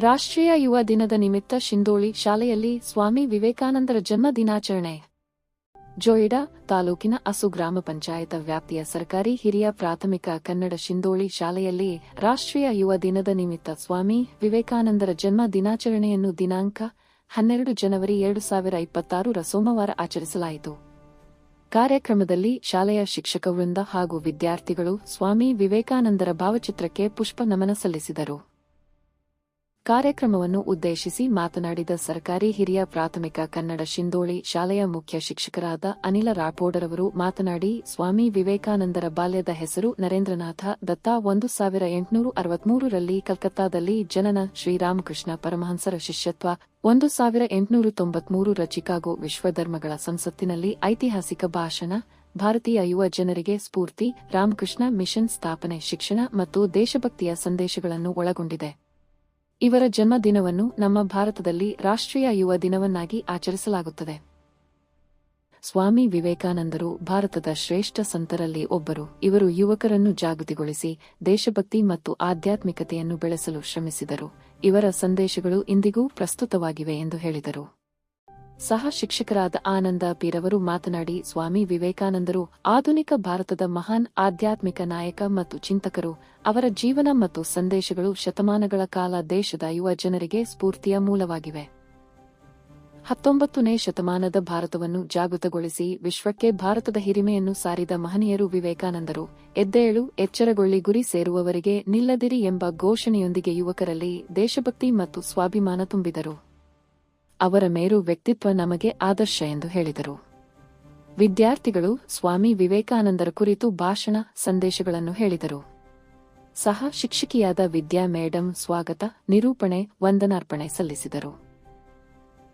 ರಾಷ್ಟ್ರೀಯ ಯುವ ದಿನದ ನಿಮಿತ್ತ ಶಿಂದೋಳಿ ಶಾಲೆಯಲ್ಲಿ ಸ್ವಾಮಿ ವಿವೇಕಾನಂದರ ಜನ್ಮ ದಿನಾಚರಣೆ. ಜೋಯಿಡಾ ತಾಲೂಕಿನ ಅಸು ಗ್ರಾಮ ಪಂಚಾಯತ ವ್ಯಾಪ್ತಿಯ ಸರ್ಕಾರಿ ಹಿರಿಯ ಪ್ರಾಥಮಿಕ ಕನ್ನಡ ಶಿಂದೋಳಿ ಶಾಲೆಯಲ್ಲಿ ರಾಷ್ಟ್ರೀಯ ಯುವ ದಿನದ ನಿಮಿತ್ತ ಸ್ವಾಮಿ ವಿವೇಕಾನಂದರ ಜನ್ಮ ದಿನಾಚರಣೆಯನ್ನು ದಿನಾಂಕ 12 ಜನವರಿ 2026 ಸೋಮವಾರ ಆಚರಿಸಲಾಯಿತು. ಕಾರ್ಯಕ್ರಮದಲ್ಲಿ ಶಾಲೆಯ ಶಿಕ್ಷಕ ವೃಂದ ಹಾಗೂ ವಿದ್ಯಾರ್ಥಿಗಳು ಸ್ವಾಮಿ ವಿವೇಕಾನಂದರ ಭಾವಚಿತ್ರಕ್ಕೆ ಪುಷ್ಪ ನಮನ ಸಲ್ಲಿಸಿದರು. ಕಾರ್ಯಕ್ರಮವನ್ನು ಉದ್ದೇಶಿಸಿ ಮಾತನಾಡಿದ ಸರ್ಕಾರಿ ಹಿರಿಯ ಪ್ರಾಥಮಿಕ ಕನ್ನಡ ಶಿಂದೋಳಿ ಶಾಲೆಯ ಮುಖ್ಯ ಶಿಕ್ಷಕರಾದ ಅನಿಲ ರಾಠೋಡರವರು ಮಾತನಾಡಿ, ಸ್ವಾಮಿ ವಿವೇಕಾನಂದರ ಬಾಲ್ಯದ ಹೆಸರು ನರೇಂದ್ರನಾಥ ದತ್ತ. 1863ರಲ್ಲಿ ಕಲ್ಕತ್ತಾದಲ್ಲಿ ಜನನ. ಶ್ರೀರಾಮಕೃಷ್ಣ ಪರಮಹಂಸರ ಶಿಷ್ಯತ್ವ. 1893 ಚಿಕಾಗೋ ವಿಶ್ವಧರ್ಮಗಳ ಸಂಸತ್ತಿನಲ್ಲಿ ಐತಿಹಾಸಿಕ ಭಾಷಣ. ಭಾರತೀಯ ಯುವ ಜನರಿಗೆ ಸ್ಫೂರ್ತಿ. ರಾಮಕೃಷ್ಣ ಮಿಷನ್ ಸ್ಥಾಪನೆ. ಶಿಕ್ಷಣ ಮತ್ತು ದೇಶಭಕ್ತಿಯ ಸಂದೇಶಗಳನ್ನು ಒಳಗೊಂಡಿದೆ. ಇವರ ಜನ್ಮದಿನವನ್ನು ನಮ್ಮ ಭಾರತದಲ್ಲಿ ರಾಷ್ಟ್ರೀಯ ಯುವ ದಿನವನ್ನಾಗಿ ಆಚರಿಸಲಾಗುತ್ತದೆ. ಸ್ವಾಮಿ ವಿವೇಕಾನಂದರು ಭಾರತದ ಶ್ರೇಷ್ಠ ಸಂತರಲ್ಲಿ ಒಬ್ಬರು. ಇವರು ಯುವಕರನ್ನು ಜಾಗೃತಿಗೊಳಿಸಿ ದೇಶಭಕ್ತಿ ಮತ್ತು ಆಧ್ಯಾತ್ಮಿಕತೆಯನ್ನು ಬೆಳೆಸಲು ಶ್ರಮಿಸಿದರು. ಇವರ ಸಂದೇಶಗಳು ಇಂದಿಗೂ ಪ್ರಸ್ತುತವಾಗಿವೆ ಎಂದು ಹೇಳಿದರು. ಸಹ ಶಿಕ್ಷಕರಾದ ಆನಂದ ಪಿರವರು ಮಾತನಾಡಿ, ಸ್ವಾಮಿ ವಿವೇಕಾನಂದರು ಆಧುನಿಕ ಭಾರತದ ಮಹಾನ್ ಆಧ್ಯಾತ್ಮಿಕ ನಾಯಕ ಮತ್ತು ಚಿಂತಕರು. ಅವರ ಜೀವನ ಮತ್ತು ಸಂದೇಶಗಳು ಶತಮಾನಗಳ ಕಾಲ ದೇಶದ ಯುವ ಜನರಿಗೆ ಸ್ಫೂರ್ತಿಯ ಮೂಲವಾಗಿವೆ. 19ನೇ ಶತಮಾನದ ಭಾರತವನ್ನು ಜಾಗೃತಗೊಳಿಸಿ ವಿಶ್ವಕ್ಕೆ ಭಾರತದ ಹಿರಿಮೆಯನ್ನು ಸಾರಿದ ಮಹನೀಯರು ವಿವೇಕಾನಂದರು. ಎದ್ದೇಳು, ಎಚ್ಚರಗೊಳ್ಳಿ, ಗುರಿ ಸೇರುವವರೆಗೆ ನಿಲ್ಲದಿರಿ ಎಂಬ ಘೋಷಣೆಯೊಂದಿಗೆ ಯುವಕರಲ್ಲಿ ದೇಶಭಕ್ತಿ ಮತ್ತು ಸ್ವಾಭಿಮಾನ ತುಂಬಿದರು. ಅವರ ಮೇರು ವ್ಯಕ್ತಿತ್ವ ನಮಗೆ ಆದರ್ಶ ಎಂದು ಹೇಳಿದರು. ವಿದ್ಯಾರ್ಥಿಗಳು ಸ್ವಾಮಿ ವಿವೇಕಾನಂದರ ಕುರಿತು ಭಾಷಣ, ಸಂದೇಶಗಳನ್ನು ಹೇಳಿದರು. ಸಹ ಶಿಕ್ಷಕಿಯಾದ ವಿದ್ಯಾ ಮೇಡಂ ಸ್ವಾಗತ, ನಿರೂಪಣೆ, ವಂದನಾರ್ಪಣೆ ಸಲ್ಲಿಸಿದರು.